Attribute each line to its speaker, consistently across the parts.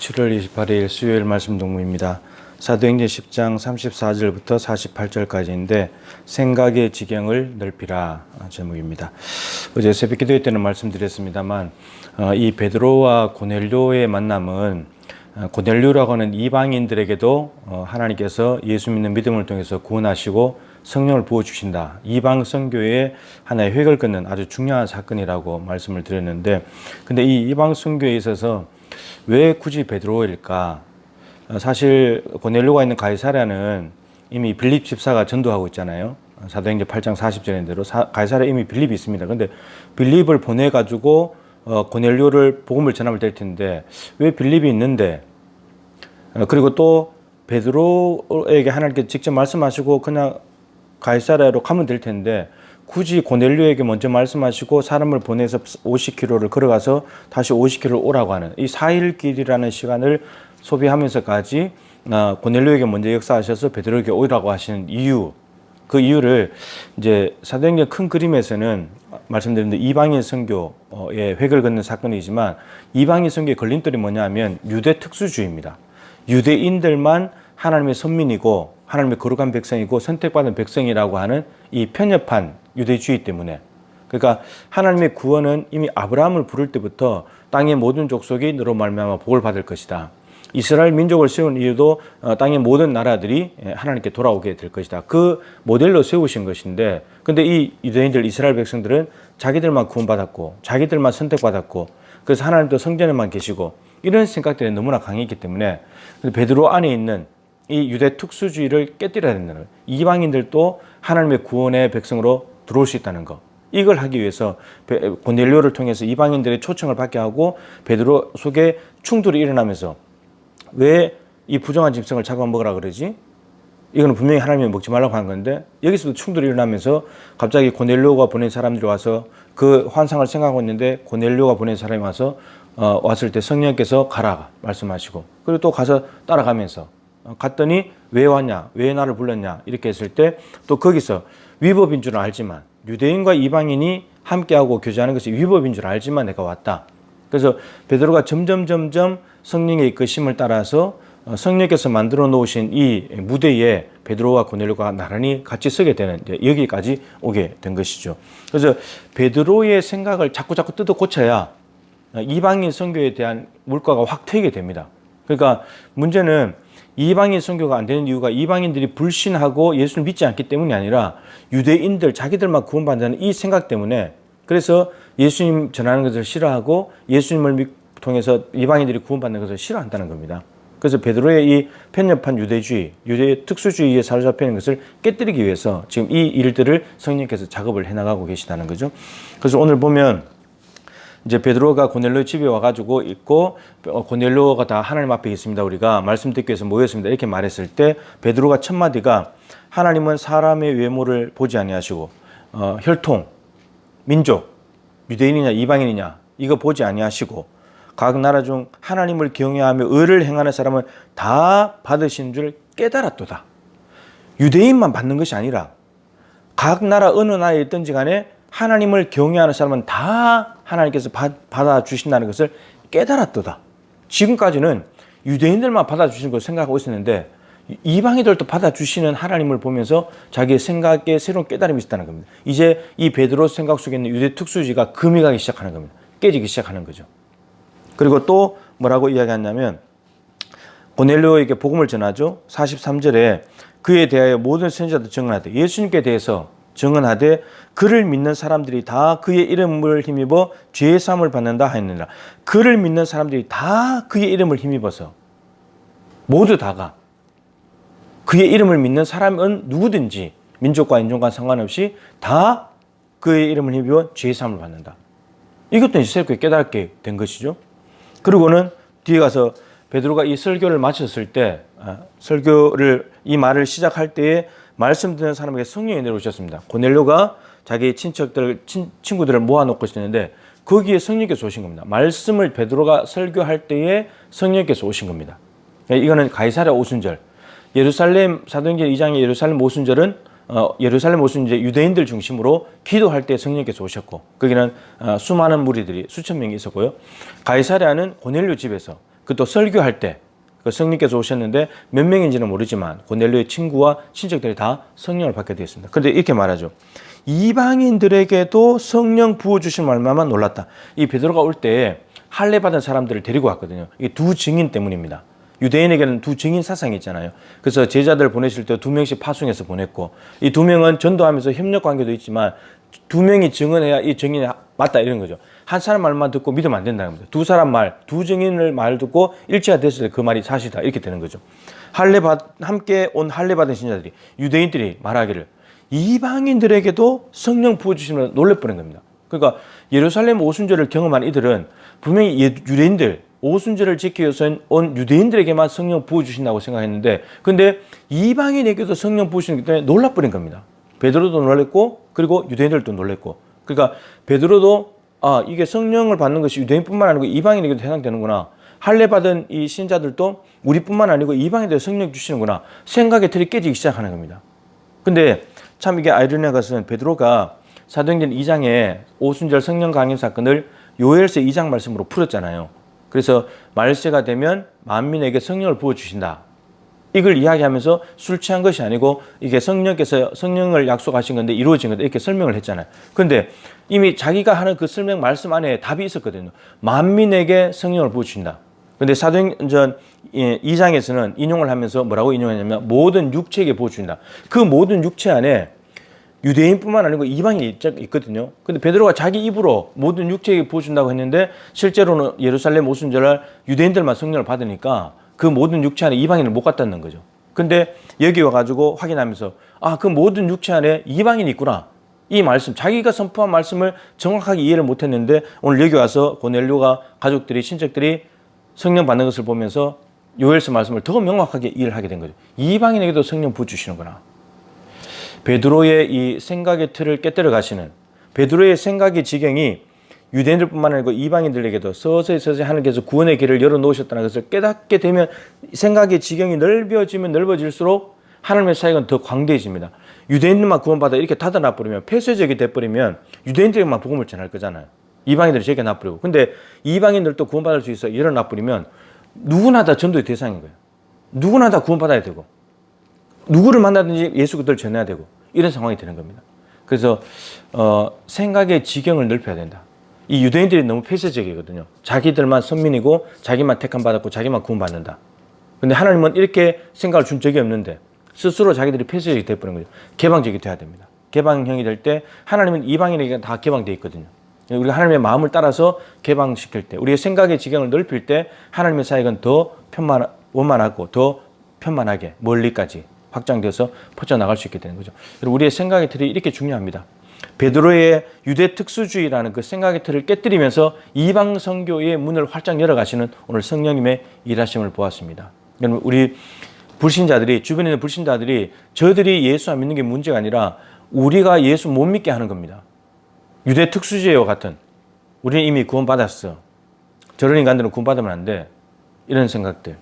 Speaker 1: 7월 28일 수요일 말씀 동무입니다. 사도행전 10장 34절부터 48절까지인데 생각의 지경을 넓히라 제목입니다. 어제 새벽 기도회 때는 말씀드렸습니다만 이 베드로와 고넬료의 만남은 고넬료라고 하는 이방인들에게도 하나님께서 예수 믿는 믿음을 통해서 구원하시고 성령을 부어주신다. 이방 선교의 하나의 획을 긋는 아주 중요한 사건이라고 말씀을 드렸는데, 근데 이 이방 선교에 있어서 왜 굳이 베드로일까? 사실 고넬료가 있는 가이사랴는 이미 빌립 집사가 전도하고 있잖아요. 사도행전 8장 40절인 대로 가이사랴에 이미 빌립이 있습니다. 근데 빌립을 보내가지고 고넬료를 복음을 전하면 될 텐데 왜 빌립이 있는데, 그리고 또 베드로에게 하나님께 직접 말씀하시고 그냥 가이사랴로 가면 될 텐데 굳이 고넬료에게 먼저 말씀하시고 사람을 보내서 50km를 걸어가서 다시 50km를 오라고 하는 이 4일 길이라는 시간을 소비하면서까지 고넬료에게 먼저 역사하셔서 베드로에게 오라고 하시는 이유, 그 이유를 이제 사도행전 큰 그림에서는 말씀드렸는데 이방인 선교의 획을 긋는 사건이지만 이방인 선교의 걸림돌이 뭐냐면 유대 특수주의입니다. 유대인들만 하나님의 선민이고 하나님의 거룩한 백성이고 선택받은 백성이라고 하는 이 편협한 유대주의 때문에, 그러니까 하나님의 구원은 이미 아브라함을 부를 때부터 땅의 모든 족속이 너로 말미암아 복을 받을 것이다. 이스라엘 민족을 세운 이유도 땅의 모든 나라들이 하나님께 돌아오게 될 것이다. 그 모델로 세우신 것인데, 근데 이 유대인들 이스라엘 백성들은 자기들만 구원받았고 자기들만 선택받았고 그래서 하나님도 성전에만 계시고 이런 생각들이 너무나 강했기 때문에 베드로 안에 있는 이 유대 특수주의를 깨뜨려야 된다는 거예요. 이방인들도 하나님의 구원의 백성으로 들어올 수 있다는 거. 이걸 하기 위해서 고넬료를 통해서 이방인들의 초청을 받게 하고 베드로 속에 충돌이 일어나면서 왜 이 부정한 짐승을 잡아먹으라 그러지? 이거는 분명히 하나님이 먹지 말라고 한 건데 여기서도 충돌이 일어나면서 갑자기 고넬료가 보낸 사람들이 와서 그 환상을 생각하고 있는데 고넬료가 보낸 사람이 와서 왔을 때 성령께서 가라 말씀하시고 그리고 또 가서 따라가면서 갔더니 왜 왔냐? 왜 나를 불렀냐? 이렇게 했을 때 또 거기서 위법인 줄 알지만 유대인과 이방인이 함께하고 교제하는 것이 위법인 줄 알지만 내가 왔다. 그래서 베드로가 점점 성령의 이끄심을 따라서 성령께서 만들어 놓으신 이 무대에 베드로와 고넬료가 나란히 같이 서게 되는 여기까지 오게 된 것이죠. 그래서 베드로의 생각을 자꾸 뜯어 고쳐야 이방인 선교에 대한 물꼬가 확 트이게 됩니다. 그러니까 문제는 이방인 선교가 안 되는 이유가 이방인들이 불신하고 예수를 믿지 않기 때문이 아니라 유대인들 자기들만 구원받는다는 이 생각 때문에, 그래서 예수님 전하는 것을 싫어하고 예수님을 통해서 이방인들이 구원받는 것을 싫어한다는 겁니다. 그래서 베드로의 이 편협한 유대주의, 유대 특수주의에 사로잡혀 있는 것을 깨뜨리기 위해서 지금 이 일들을 성령께서 작업을 해나가고 계시다는 거죠. 그래서 오늘 보면 이제 베드로가 고넬료 집에 와가지고 있고 고넬료가 다 하나님 앞에 있습니다. 우리가 말씀 듣기 위해서 모였습니다. 이렇게 말했을 때 베드로가 첫 마디가 하나님은 사람의 외모를 보지 아니하시고 혈통, 민족, 유대인이냐 이방인이냐 이거 보지 아니하시고 각 나라 중 하나님을 경외하며 의를 행하는 사람은 다 받으신 줄 깨달았도다. 유대인만 받는 것이 아니라 각 나라 어느 나라에 있든지 간에 하나님을 경외하는 사람은 다 하나님께서 받아주신다는 것을 깨달았도다. 지금까지는 유대인들만 받아주시는 걸 생각하고 있었는데 이방인들도 받아주시는 하나님을 보면서 자기의 생각에 새로운 깨달음이 있었다는 겁니다. 이제 이 베드로 생각 속에 있는 유대 특수주의가 금이 가기 시작하는 겁니다. 깨지기 시작하는 거죠. 그리고 또 뭐라고 이야기하냐면 고넬료에게 복음을 전하죠. 43절에 그에 대하여 모든 선지자도 증언하되 예수님께 대해서 증언하되 그를 믿는 사람들이 다 그의 이름을 힘입어 죄의 사함을 받는다 하였느니라. 그를 믿는 사람들이 다 그의 이름을 힘입어서 모두 다가 그의 이름을 믿는 사람은 누구든지 민족과 인종과 상관없이 다 그의 이름을 힘입어 죄의 사함을 받는다. 이것도 이제 새롭게 깨닫게 된 것이죠. 그리고는 뒤에 가서 베드로가 이 설교를 마쳤을 때 이 말을 시작할 때에 말씀 듣는 사람에게 성령이 내려오셨습니다. 고넬료가 자기 친구들을 모아놓고 있었는데 거기에 성령께서 오신 겁니다. 말씀을 베드로가 설교할 때에 성령께서 오신 겁니다. 이거는 가이사랴 오순절, 예루살렘 사도행전 2장의 예루살렘 오순절은 예루살렘 오순 이제 유대인들 중심으로 기도할 때 성령께서 오셨고 거기는 수많은 무리들이 수천 명이 있었고요. 가이사랴는 고넬료 집에서 그또 설교할 때 그 성령께서 오셨는데 몇 명인지는 모르지만 고넬료의 친구와 친척들이 다 성령을 받게 되었습니다. 그런데 이렇게 말하죠. 이방인들에게도 성령 부어주신 말만 놀랐다. 이 베드로가 올 때 할례 받은 사람들을 데리고 왔거든요. 이게 두 증인 때문입니다. 유대인에게는 두 증인 사상이 있잖아요. 그래서 제자들 보내실 때 2명씩 파송해서 보냈고, 이 2명은 전도하면서 협력 관계도 있지만 2명이 증언해야 이 증인이 맞다 이런 거죠. 한 사람 말만 듣고 믿으면 안 된다는 겁니다. 두 사람 말, 두 증인을 말 듣고 일치가 됐을 때 그 말이 사실이다 이렇게 되는 거죠. 함께 온 할례 받은 신자들이, 유대인들이 말하기를 이방인들에게도 성령 부어주시면 놀래버린 겁니다. 그러니까 예루살렘 오순절을 경험한 이들은 분명히 유대인들, 오순절을 지키기 위해서 온 유대인들에게만 성령 부어주신다고 생각했는데, 근데 이방인에게도 성령 부어주시기 때문에 놀라버린 겁니다. 베드로도 놀랬고, 그리고 유대인들도 놀랬고. 그러니까 베드로도 이게 성령을 받는 것이 유대인뿐만 아니고 이방인에게도 해당되는구나. 할례 받은 이 신자들도 우리뿐만 아니고 이방인들에게 성령 주시는구나. 생각의 틀이 깨지기 시작하는 겁니다. 근데 참 이게 아이러니한 것은 베드로가 사도행전 2장에 오순절 성령 강림 사건을 요엘서 2장 말씀으로 풀었잖아요. 그래서 말세가 되면 만민에게 성령을 부어주신다. 이걸 이야기하면서 술 취한 것이 아니고 이게 성령께서 성령을 약속하신 건데 이루어진 건데 이렇게 설명을 했잖아요. 그런데 이미 자기가 하는 그 설명 말씀 안에 답이 있었거든요. 만민에게 성령을 부어주신다. 그런데 사도행전 2장에서는 인용을 하면서 뭐라고 인용하냐면 모든 육체에게 부어주신다. 그 모든 육체 안에 유대인뿐만 아니고 이방인이 있거든요. 근데 베드로가 자기 입으로 모든 육체에게 부어준다고 했는데 실제로는 예루살렘 오순절날 유대인들만 성령을 받으니까 그 모든 육체 안에 이방인을 못 갖다는 거죠. 근데 여기 와가지고 확인하면서 그 모든 육체 안에 이방인이 있구나. 이 말씀, 자기가 선포한 말씀을 정확하게 이해를 못했는데 오늘 여기 와서 고넬료가 가족들이, 친척들이 성령 받는 것을 보면서 요엘서 말씀을 더 명확하게 이해를 하게 된 거죠. 이방인에게도 성령 부어주시는구나. 베드로의 이 생각의 틀을 깨뜨려 가시는, 베드로의 생각의 지경이 유대인들뿐만 아니고 이방인들에게도 서서히 하나님께서 구원의 길을 열어놓으셨다는 것을 깨닫게 되면 생각의 지경이 넓어지면 넓어질수록 하나님의 사역은 더 광대해집니다. 유대인들만 구원받아 이렇게 닫아놔버리면, 폐쇄적이 돼버리면 유대인들에게만 복음을 전할 거잖아요. 이방인들이 제게 놔버리고. 근데 이방인들도 구원받을 수 있어 열어놔버리면 누구나 다 전도의 대상인 거예요. 누구나 다 구원받아야 되고 누구를 만나든지 예수 그리스도를 전해야 되고 이런 상황이 되는 겁니다. 그래서 생각의 지경을 넓혀야 된다. 이 유대인들이 너무 폐쇄적이거든요. 자기들만 선민이고 자기만 택함 받았고 자기만 구원받는다. 근데 하나님은 이렇게 생각을 준 적이 없는데 스스로 자기들이 폐쇄적이 되어버린 거죠. 개방적이 돼야 됩니다. 개방형이 될 때 하나님은 이방인에게 다 개방되어 있거든요. 우리가 하나님의 마음을 따라서 개방시킬 때, 우리의 생각의 지경을 넓힐 때 하나님의 사역은 더 원만하고 더 편만하게 멀리까지 확장돼서 퍼져나갈 수 있게 되는 거죠. 우리의 생각의 틀이 이렇게 중요합니다. 베드로의 유대 특수주의라는 그 생각의 틀을 깨뜨리면서 이방 선교의 문을 활짝 열어가시는 오늘 성령님의 일하심을 보았습니다. 여러분, 우리 불신자들이, 주변에 있는 불신자들이 저들이 예수 안 믿는 게 문제가 아니라 우리가 예수 못 믿게 하는 겁니다. 유대 특수주의와 같은, 우리는 이미 구원받았어, 저런 인간들은 구원받으면 안 돼, 이런 생각들.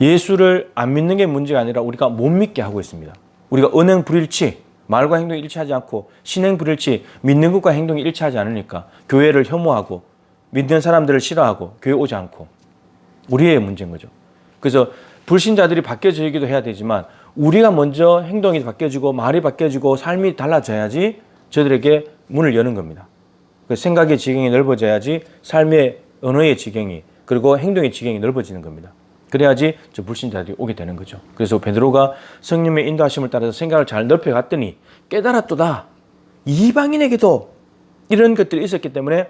Speaker 1: 예수를 안 믿는 게 문제가 아니라 우리가 못 믿게 하고 있습니다. 우리가 언행 불일치, 말과 행동이 일치하지 않고 신행 불일치, 믿는 것과 행동이 일치하지 않으니까 교회를 혐오하고 믿는 사람들을 싫어하고 교회 오지 않고, 우리의 문제인 거죠. 그래서 불신자들이 바뀌어지기도 해야 되지만 우리가 먼저 행동이 바뀌어지고 말이 바뀌어지고 삶이 달라져야지 저들에게 문을 여는 겁니다. 생각의 지경이 넓어져야지 삶의 언어의 지경이, 그리고 행동의 지경이 넓어지는 겁니다. 그래야지 저 불신자들이 오게 되는 거죠. 그래서 베드로가 성령의 인도하심을 따라서 생각을 잘 넓혀갔더니 깨달았도다. 이방인에게도 이런 것들이 있었기 때문에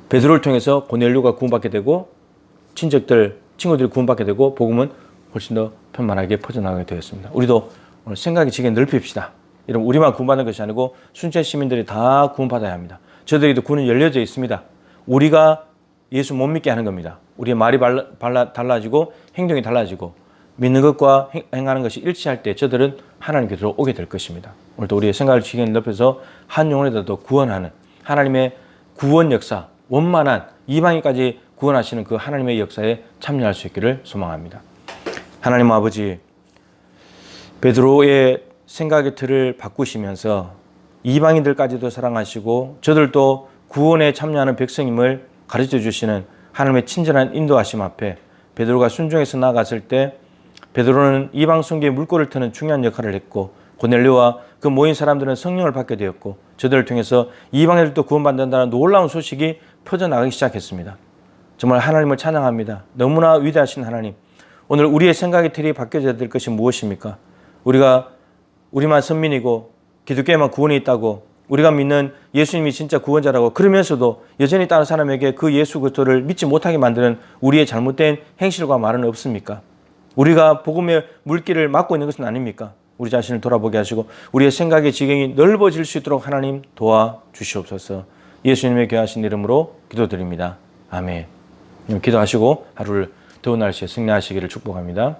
Speaker 1: 베드로를 통해서 고넬료가 구원받게 되고 친구들이 구원받게 되고 복음은 훨씬 더 편만하게 퍼져나가게 되었습니다. 우리도 오늘 생각의 지경을 넓힙시다. 여러분, 우리만 구원받는 것이 아니고 순천 시민들이 다 구원받아야 합니다. 저들에게도 구원은 열려져 있습니다. 우리가 예수 못 믿게 하는 겁니다. 우리의 말이 달라지고 행동이 달라지고 믿는 것과 행하는 것이 일치할 때 저들은 하나님께로 오게 될 것입니다. 오늘도 우리의 생각을 지경을 넓혀서 한 영혼에도 구원하는 하나님의 구원 역사, 원만한 이방인까지 구원하시는 그 하나님의 역사에 참여할 수 있기를 소망합니다. 하나님 아버지, 베드로의 생각의 틀을 바꾸시면서 이방인들까지도 사랑하시고 저들도 구원에 참여하는 백성임을 가르쳐 주시는 하나님의 친절한 인도하심 앞에 베드로가 순종해서 나아갔을 때 베드로는 이방 성교의 물꼬를 트는 중요한 역할을 했고 고넬료와 그 모인 사람들은 성령을 받게 되었고 저들을 통해서 이방인들도 구원받는다는 놀라운 소식이 퍼져나가기 시작했습니다. 정말 하나님을 찬양합니다. 너무나 위대하신 하나님. 오늘 우리의 생각의 틀이 바뀌어져야 될 것이 무엇입니까? 우리만 선민이고 기독교에만 구원이 있다고 우리가 믿는 예수님이 진짜 구원자라고 그러면서도 여전히 다른 사람에게 그 예수 그리스도를 믿지 못하게 만드는 우리의 잘못된 행실과 말은 없습니까? 우리가 복음의 물길을 막고 있는 것은 아닙니까? 우리 자신을 돌아보게 하시고 우리의 생각의 지경이 넓어질 수 있도록 하나님 도와주시옵소서. 예수님의 귀하신 이름으로 기도드립니다. 아멘. 기도하시고 하루를 더운 날씨에 승리하시기를 축복합니다.